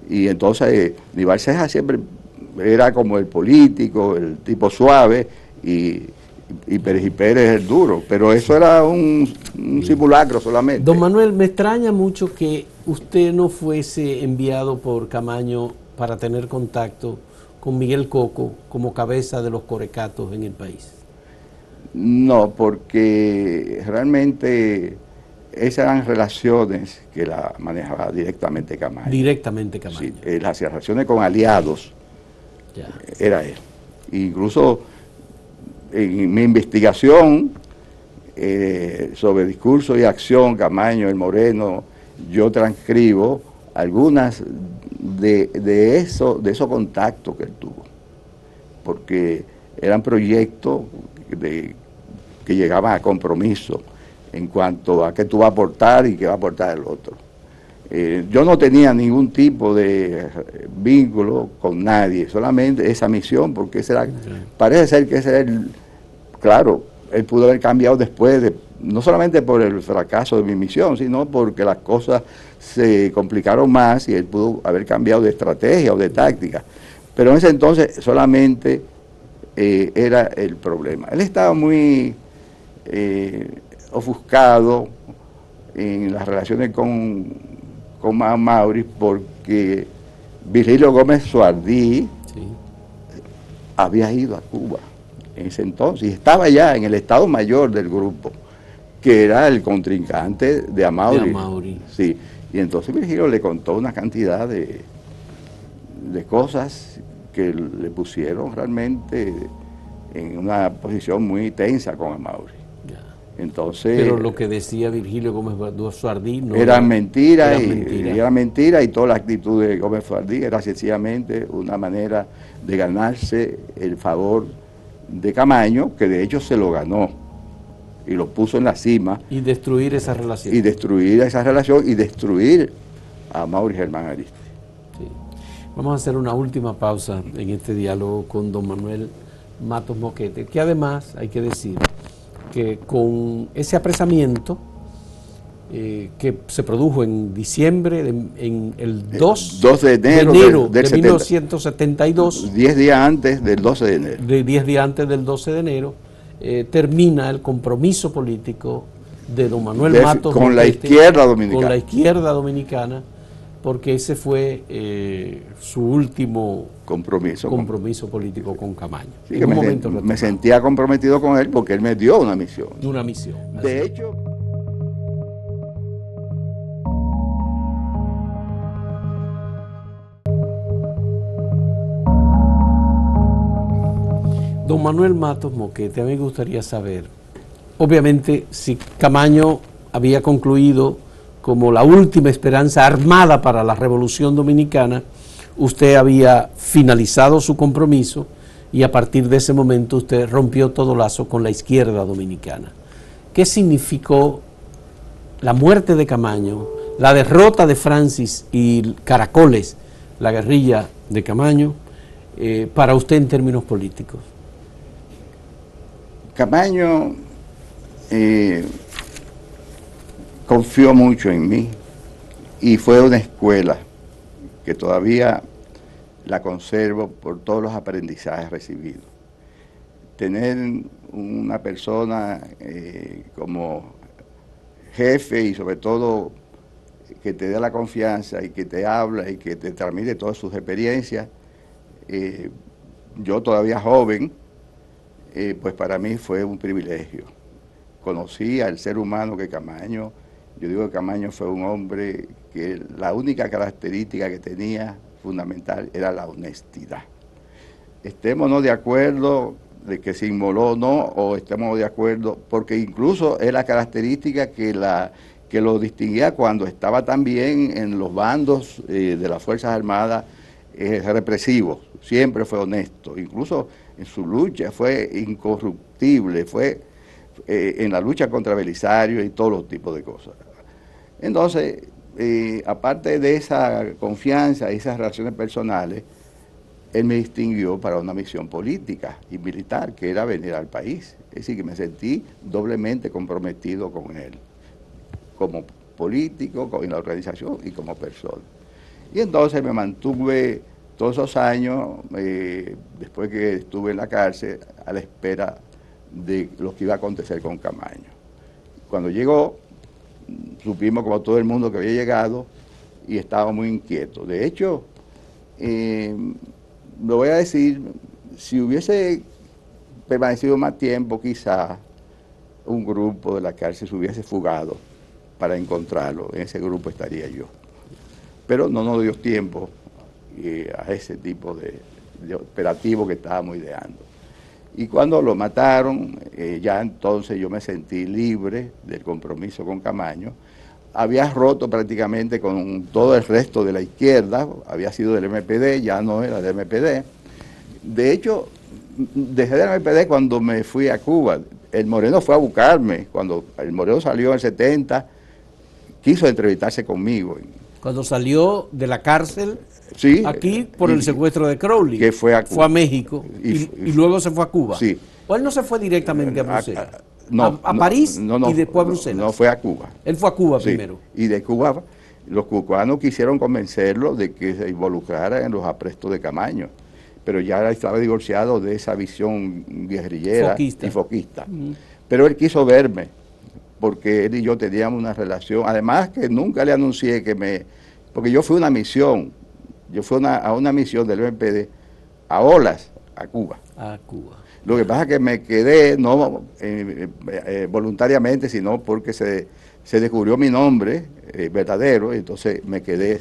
y entonces Aníbal Ceja siempre era como el político, el tipo suave, y Pérez y Pérez el duro, pero eso era un simulacro solamente. Don Manuel, me extraña mucho que usted no fuese enviado por Camaño para tener contacto con Miguel Coco como cabeza de los corecatos en el país. No, porque realmente esas eran relaciones que la manejaba directamente Camaño. Directamente Camaño. Sí, las relaciones con aliados era él. Incluso en mi investigación sobre discurso y acción, Camaño, el Moreno, yo transcribo algunas de esos contactos que él tuvo, porque eran proyectos que llegaban a compromiso en cuanto a qué tú vas a aportar y qué va a aportar el otro. Yo no tenía ningún tipo de vínculo con nadie, solamente esa misión, porque parece ser que ese era claro, él pudo haber cambiado después, no solamente por el fracaso de mi misión, sino porque las cosas se complicaron más y él pudo haber cambiado de estrategia o de táctica. Pero en ese entonces solamente era el problema. Él estaba muy ofuscado en las relaciones con Maurice, porque Virgilio Gómez Suardí había ido a Cuba en ese entonces y estaba ya en el Estado Mayor del grupo, que era el contrincante de Amaury. De Amaury. Sí, y entonces Virgilio le contó una cantidad de cosas que le pusieron realmente en una posición muy tensa con Amaury. Entonces, pero lo que decía Virgilio Gómez Suardí no eran mentiras, era mentira, y toda la actitud de Gómez Suardí era sencillamente una manera de ganarse el favor de Camaño, que de hecho se lo ganó y lo puso en la cima. Y destruir esa relación. Y destruir esa relación y destruir a Amaury Germán Arispe. Sí. Vamos a hacer una última pausa en este diálogo con don Manuel Matos Moquete, que además hay que decir que con ese apresamiento que se produjo en diciembre, en el 2 de enero de 1972, 10 días antes del 12 de enero. 10 días antes del 12 de enero, termina el compromiso político de don Manuel Matos con Moquete, la izquierda dominicana. Con la izquierda dominicana, porque ese fue su último compromiso político con Camaño. Sí, que me sentía comprometido con él porque él me dio una misión. Una misión. De hecho... Don Manuel Matos Moquete, a mí me gustaría saber, obviamente, si Camaño había concluido como la última esperanza armada para la Revolución Dominicana, usted había finalizado su compromiso y a partir de ese momento usted rompió todo lazo con la izquierda dominicana. ¿Qué significó la muerte de Camaño, la derrota de Francis y Caracoles, la guerrilla de Camaño, para usted en términos políticos? Camaño confió mucho en mí y fue una escuela que todavía la conservo por todos los aprendizajes recibidos. Tener una persona como jefe y sobre todo que te dé la confianza y que te habla y que te transmite todas sus experiencias, yo todavía joven, pues para mí fue un privilegio. Conocí al ser humano que Camaño, yo digo que Camaño fue un hombre que la única característica que tenía fundamental era la honestidad. Estémonos de acuerdo de que se inmoló o no, o estemos de acuerdo, porque incluso es la característica que lo distinguía cuando estaba también en los bandos de las Fuerzas Armadas represivos. Siempre fue honesto, incluso en su lucha fue incorruptible, fue en la lucha contra Belisario y todos los tipos de cosas. Entonces, aparte de esa confianza y esas relaciones personales, él me distinguió para una misión política y militar, que era venir al país. Es decir, que me sentí doblemente comprometido con él, como político, en la organización y como persona. Y entonces me mantuve todos esos años, después que estuve en la cárcel, a la espera de lo que iba a acontecer con Camaño. Cuando llegó, supimos como todo el mundo que había llegado y estaba muy inquieto. De hecho, lo voy a decir, si hubiese permanecido más tiempo, quizá un grupo de la cárcel se hubiese fugado para encontrarlo. En ese grupo estaría yo. Pero no nos dio tiempo a ese tipo de operativo que estábamos ideando. Y cuando lo mataron, ya entonces yo me sentí libre del compromiso con Camaño. Había roto prácticamente con todo el resto de la izquierda, había sido del MPD, ya no era del MPD. De hecho, dejé del MPD cuando me fui a Cuba. El Moreno fue a buscarme, cuando el Moreno salió en el 70, quiso entrevistarse conmigo. Cuando salió de la cárcel, sí, aquí por el secuestro de Crowley, que fue a México y luego se fue a Cuba. Sí. ¿O él no se fue directamente a Bruselas? No, a París y después a Bruselas. No, fue a Cuba. Él fue a Cuba primero. Y de Cuba, los cubanos quisieron convencerlo de que se involucrara en los aprestos de Camaño, pero ya estaba divorciado de esa visión guerrillera y foquista. Pero él quiso verme, porque él y yo teníamos una relación, además que nunca le anuncié porque yo fui a una misión del MPD, a Olas, a Cuba. A Cuba. Lo que pasa es que me quedé, no voluntariamente, sino porque se descubrió mi nombre verdadero, entonces me quedé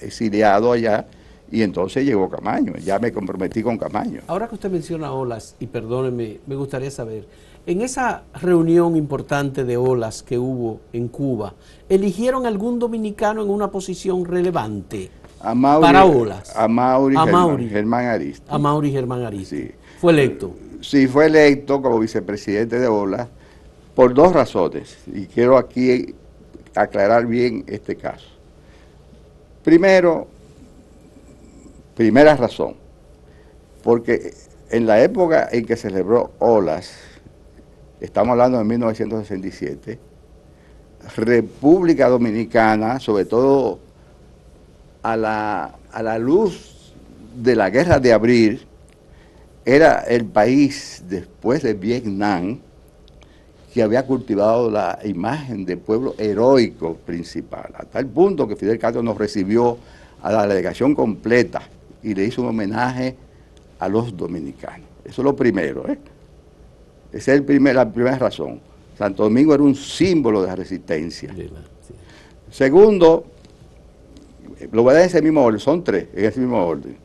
exiliado allá, y entonces llegó Camaño, ya me comprometí con Camaño. Ahora que usted menciona olas, y perdóneme, me gustaría saber, en esa reunión importante de olas que hubo en Cuba, ¿eligieron algún dominicano en una posición relevante para olas? A Mauri Germán Aristi. A Mauri Germán Aristi. Sí. ¿Fue electo? Sí, fue electo como vicepresidente de olas por dos razones, y quiero aquí aclarar bien este caso. Primera razón, porque en la época en que se celebró olas, estamos hablando de 1967, República Dominicana, sobre todo a la luz de la guerra de abril, era el país después de Vietnam que había cultivado la imagen del pueblo heroico principal, a tal punto que Fidel Castro nos recibió a la delegación completa y le hizo un homenaje a los dominicanos. Eso es lo primero, ¿eh? Esa es la primera razón. Santo Domingo era un símbolo de resistencia. Sí. Segundo, lo voy a dar en ese mismo orden, son tres, en ese mismo orden.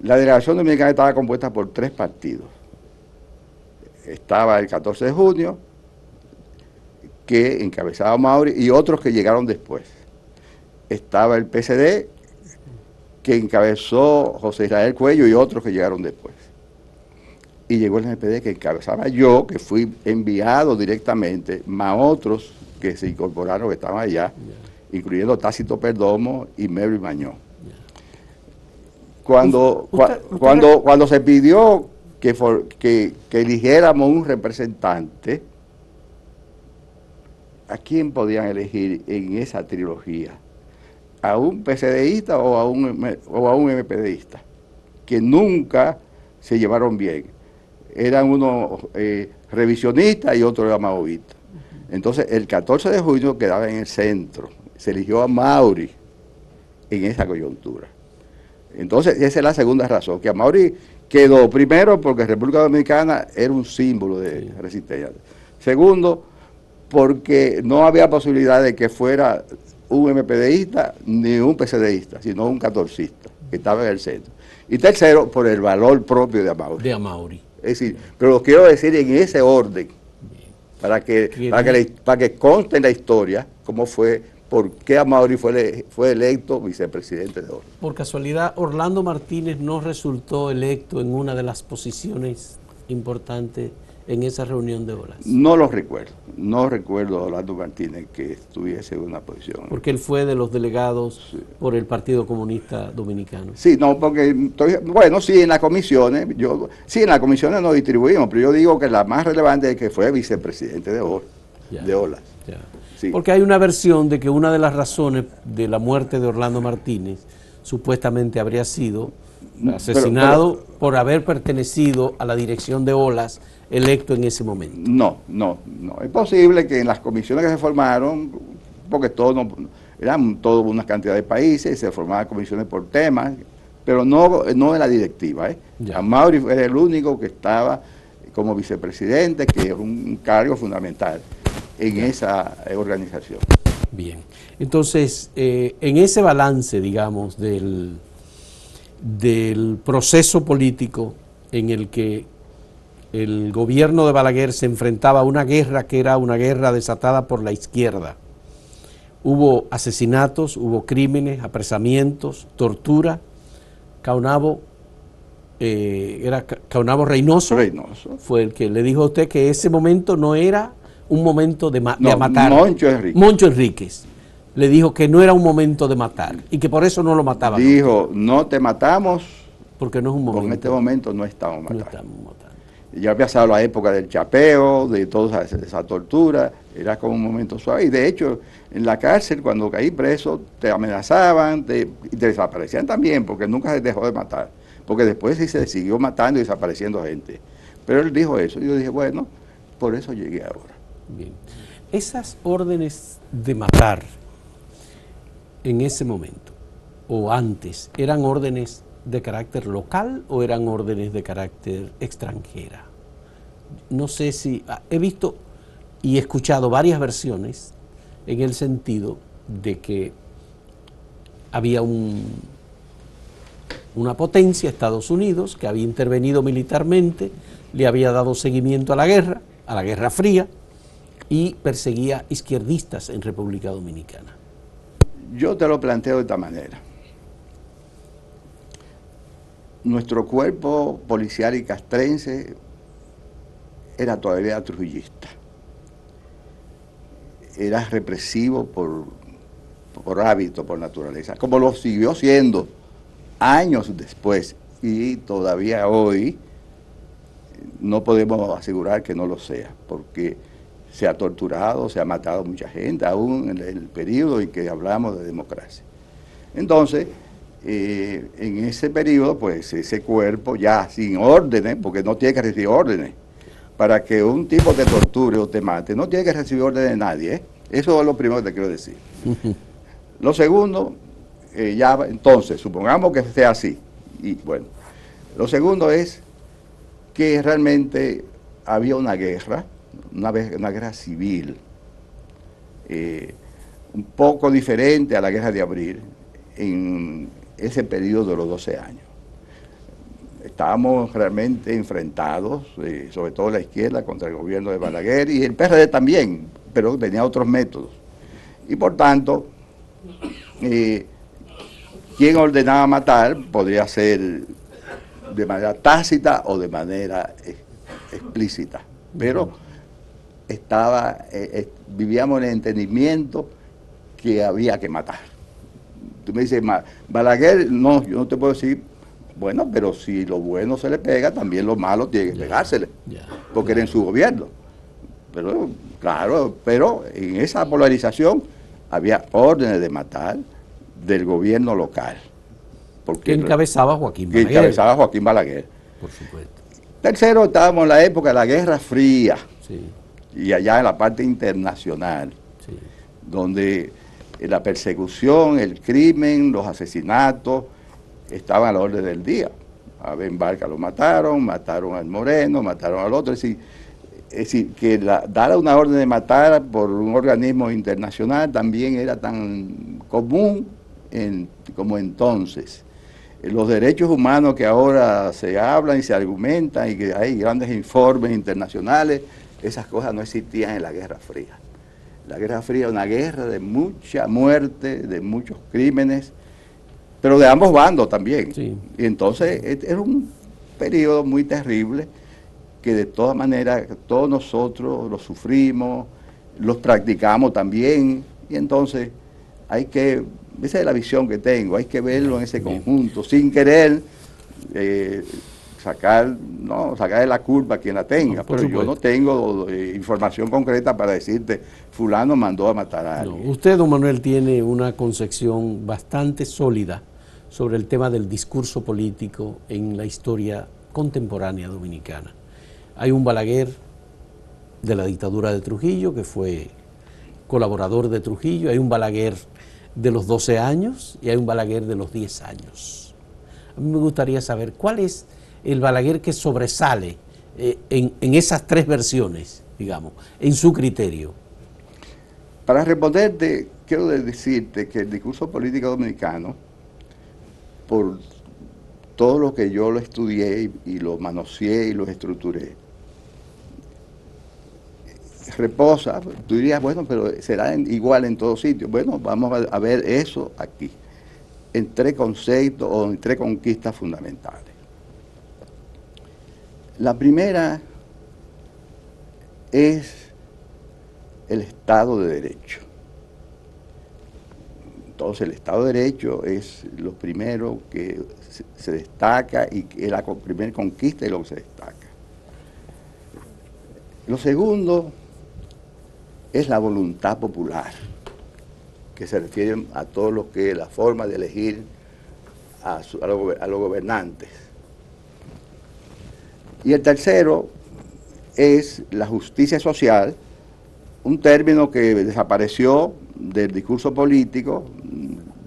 La delegación dominicana estaba compuesta por tres partidos. Estaba el 14 de junio, que encabezaba Mauri, y otros que llegaron después. Estaba el PCD, que encabezó José Israel Cuello, y otros que llegaron después. Y llegó el MPD, que encabezaba yo, que fui enviado directamente, más otros que se incorporaron, que estaban allá, incluyendo Tácito Perdomo y Melvin Mañón. Cuando se pidió que eligiéramos un representante, ¿a quién podían elegir en esa trilogía? ¿A un PCDista o a un MPDista? Que nunca se llevaron bien. Eran unos revisionistas y otros eran maoístas. Entonces, el 14 de junio quedaba en el centro. Se eligió a Mauri en esa coyuntura. Entonces, esa es la segunda razón, que a Mauri quedó primero porque República Dominicana era un símbolo de resistencia. Segundo, porque no había posibilidad de que fuera un MPDista ni un PCDista, sino un catorcista, que estaba en el centro. Y tercero, por el valor propio de Amaury. De Amaury. Es decir, pero lo quiero decir en ese orden, para que conste en la historia cómo fue, por qué Amaury fue electo vicepresidente de olas. Por casualidad, Orlando Martínez no resultó electo en una de las posiciones importantes en esa reunión de olas. No lo recuerdo, no recuerdo a Orlando Martínez que estuviese en una posición. Porque él fue de los delegados por el Partido Comunista Dominicano. Sí, no, porque, bueno, sí, en las comisiones, en las comisiones nos distribuimos, pero yo digo que la más relevante es que fue vicepresidente de olas. Sí. Porque hay una versión de que una de las razones de la muerte de Orlando Martínez supuestamente habría sido asesinado por haber pertenecido a la dirección de olas electo en ese momento. No. Es posible que en las comisiones que se formaron, porque eran toda una cantidad de países, se formaban comisiones por temas, pero no en la directiva. Amaury era el único que estaba como vicepresidente, que es un cargo fundamental en esa organización. Bien, entonces, en ese balance, digamos, del proceso político en el que el gobierno de Balaguer se enfrentaba a una guerra que era una guerra desatada por la izquierda. Hubo asesinatos, hubo crímenes, apresamientos, tortura. Caunabo Reynoso fue el que le dijo a usted que ese momento no era un momento de matar. Moncho Enríquez le dijo que no era un momento de matar y que por eso no lo mataban. Dijo, no te matamos porque no es un momento. En este momento no estamos matando. Ya había pasado la época del chapeo, de toda esa tortura, era como un momento suave. Y de hecho, en la cárcel, cuando caí preso, te amenazaban y te desaparecían también, porque nunca se dejó de matar. Porque después sí se siguió matando y desapareciendo gente. Pero él dijo eso, y yo dije, bueno, por eso llegué ahora. Bien. Esas órdenes de matar en ese momento, o antes, eran órdenes de carácter local o eran órdenes de carácter extranjera? No sé si... He visto y he escuchado varias versiones en el sentido de que había una potencia, Estados Unidos, que había intervenido militarmente, le había dado seguimiento a la Guerra Fría, y perseguía izquierdistas en República Dominicana. Yo te lo planteo de esta manera. Nuestro cuerpo policial y castrense era todavía trujillista. Era represivo por hábito, por naturaleza, como lo siguió siendo años después, y todavía hoy no podemos asegurar que no lo sea, porque se ha torturado, se ha matado mucha gente, aún en el periodo en que hablamos de democracia. Entonces, en ese periodo, pues ese cuerpo ya sin órdenes, porque no tiene que recibir órdenes, para que un tipo te torture o te mate, no tiene que recibir órdenes de nadie, ¿eh? Eso es lo primero que te quiero decir. Lo segundo, ya entonces, supongamos que sea así, y bueno, lo segundo es que realmente había una guerra, una guerra civil, un poco diferente a la guerra de abril, en ese periodo de los 12 años. Estábamos realmente enfrentados, sobre todo la izquierda, contra el gobierno de Balaguer, y el PRD también, pero tenía otros métodos. Y por tanto, quien ordenaba matar podría ser de manera tácita o de manera explícita, pero vivíamos en el entendimiento que había que matar. Tú me dices, Balaguer, no, yo no te puedo decir, bueno, pero si lo bueno se le pega, también lo malo tiene que pegársele, porque era en su gobierno. Pero, claro, pero en esa polarización había órdenes de matar del gobierno local. Que encabezaba Joaquín Balaguer. Que encabezaba Joaquín Balaguer. Por supuesto. Tercero, estábamos en la época de la Guerra Fría. Sí. Y allá en la parte internacional, sí, donde la persecución, el crimen, los asesinatos estaban a la orden del día. A Ben Barca lo mataron al Moreno, mataron al otro. Es decir que dar una orden de matar por un organismo internacional también era tan común como entonces. Los derechos humanos que ahora se hablan y se argumentan y que hay grandes informes internacionales, esas cosas no existían en la Guerra Fría. La Guerra Fría era una guerra de mucha muerte, de muchos crímenes, pero de ambos bandos también. Sí. Y entonces era un periodo muy terrible que de todas maneras todos nosotros lo sufrimos, los practicamos también, y entonces esa es la visión que tengo, hay que verlo en ese conjunto, sin querer sacarle la culpa a quien la tenga, pero yo no tengo información concreta para decirte, fulano mandó a matar a alguien. Usted, don Manuel, tiene una concepción bastante sólida sobre el tema del discurso político en la historia contemporánea dominicana. Hay un Balaguer de la dictadura de Trujillo, que fue colaborador de Trujillo, hay un Balaguer de los 12 años y hay un Balaguer de los 10 años. A mí me gustaría saber cuál es el Balaguer que sobresale en esas tres versiones, digamos, en su criterio. Para responderte, quiero decirte que el discurso político dominicano, por todo lo que yo lo estudié y lo manoseé y lo estructuré, reposa, tú dirías, bueno, pero será igual en todos sitios. Bueno, vamos a ver eso aquí, en tres conceptos o en tres conquistas fundamentales. La primera es el Estado de Derecho. Entonces el Estado de Derecho es lo primero que se destaca y que es la primera conquista y lo que se destaca. Lo segundo es la voluntad popular, que se refiere a todo lo que es la forma de elegir a los gobernantes. Y el tercero es la justicia social, un término que desapareció del discurso político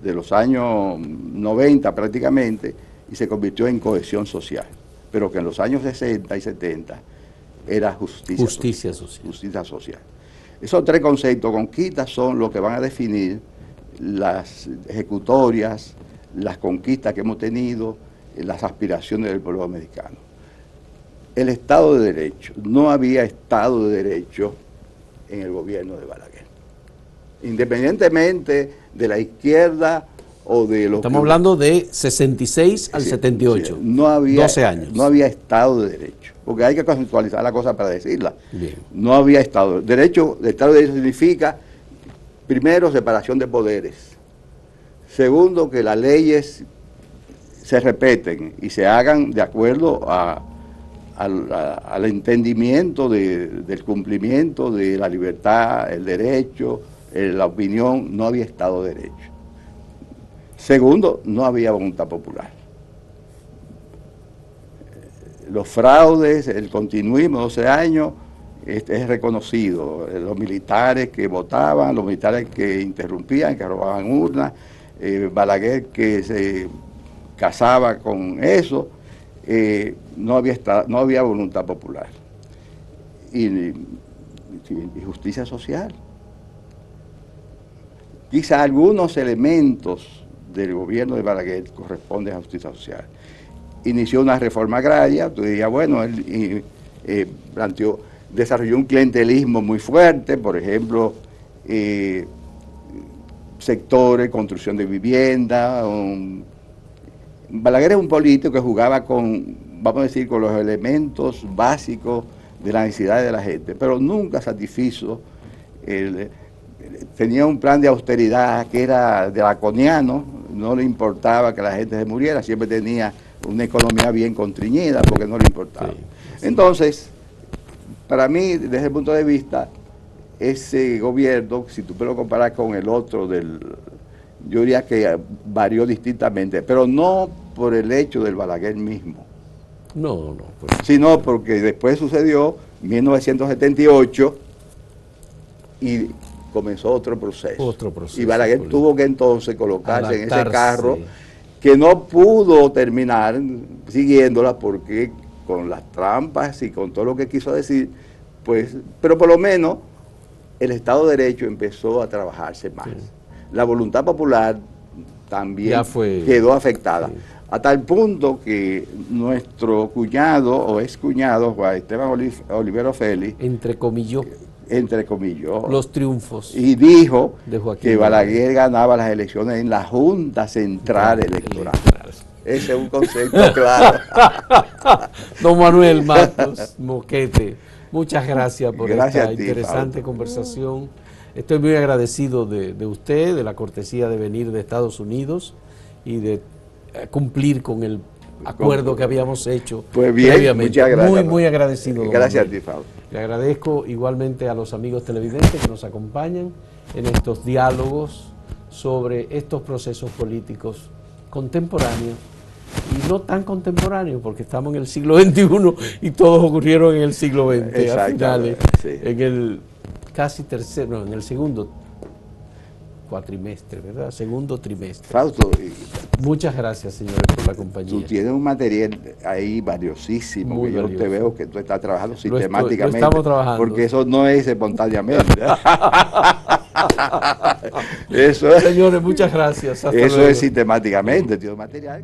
de los años 90 prácticamente, y se convirtió en cohesión social, pero que en los años 60 y 70 era justicia social. Justicia social. Esos tres conceptos, conquistas, son los que van a definir las ejecutorias, las conquistas que hemos tenido, las aspiraciones del pueblo americano. El Estado de Derecho. No había Estado de Derecho en el gobierno de Balaguer. Independientemente de la izquierda o de los... Estamos hablando de 66 al 78, sí, no había, 12 años. No había Estado de Derecho, porque hay que conceptualizar la cosa para decirla. Bien. No había Estado de Derecho. El Estado de Derecho significa, primero, separación de poderes. Segundo, que las leyes se respeten y se hagan de acuerdo al entendimiento del cumplimiento de la libertad, el derecho, la opinión. No había Estado de Derecho. Segundo, no había voluntad popular. Los fraudes, el continuismo de 12 años es reconocido. Los militares que votaban, los militares que interrumpían, que robaban urnas, Balaguer que se casaba con eso, no había voluntad popular. Y justicia social. Quizá algunos elementos del gobierno de Balaguer corresponden a justicia social. Inició una reforma agraria, tú dirías, bueno, él desarrolló un clientelismo muy fuerte, por ejemplo, sectores, construcción de vivienda. Balaguer es un político que jugaba con, vamos a decir, con los elementos básicos de la necesidad de la gente, pero nunca satisfizo. Tenía un plan de austeridad que era draconiano, no le importaba que la gente se muriera, siempre tenía una economía bien contriñida porque no le importaba. Sí. Entonces, para mí, desde el punto de vista, ese gobierno, si tú lo comparas con el otro, yo diría que varió distintamente, pero no por el hecho del Balaguer mismo. No. Sino porque después sucedió 1978 y comenzó otro proceso. Y Balaguer tuvo que entonces colocarse en ese carro que no pudo terminar siguiéndola porque con las trampas y con todo lo que quiso decir, pues, pero por lo menos el Estado de Derecho empezó a trabajarse más. Sí. La voluntad popular también quedó afectada. Sí. A tal punto que nuestro cuñado o excuñado, Juan Esteban Olivero Félix, entrecomilló los triunfos y dijo que Balaguer ganaba las elecciones en la Junta Central Electoral. Ese es un concepto claro. Don Manuel Matos Moquete, muchas gracias por esta interesante conversación. Estoy muy agradecido de usted, de la cortesía de venir de Estados Unidos y de cumplir con el acuerdo que habíamos hecho previamente. Muchas gracias. Muy agradecido. Gracias a ti, Fausto. Le agradezco igualmente a los amigos televidentes que nos acompañan en estos diálogos sobre estos procesos políticos contemporáneos y no tan contemporáneos, porque estamos en el siglo XXI y todos ocurrieron en el siglo XX, a finales, sí. En el casi tercero, no, en el segundo cuatrimestre, ¿verdad? Segundo trimestre. Fausto, muchas gracias, señores, por la compañía. Tú tienes un material ahí valiosísimo, muy que valioso. Yo te veo que tú estás trabajando sistemáticamente. Lo estamos trabajando. Porque eso no es espontáneamente. Señores, muchas gracias. Hasta luego. Es sistemáticamente, tío, material.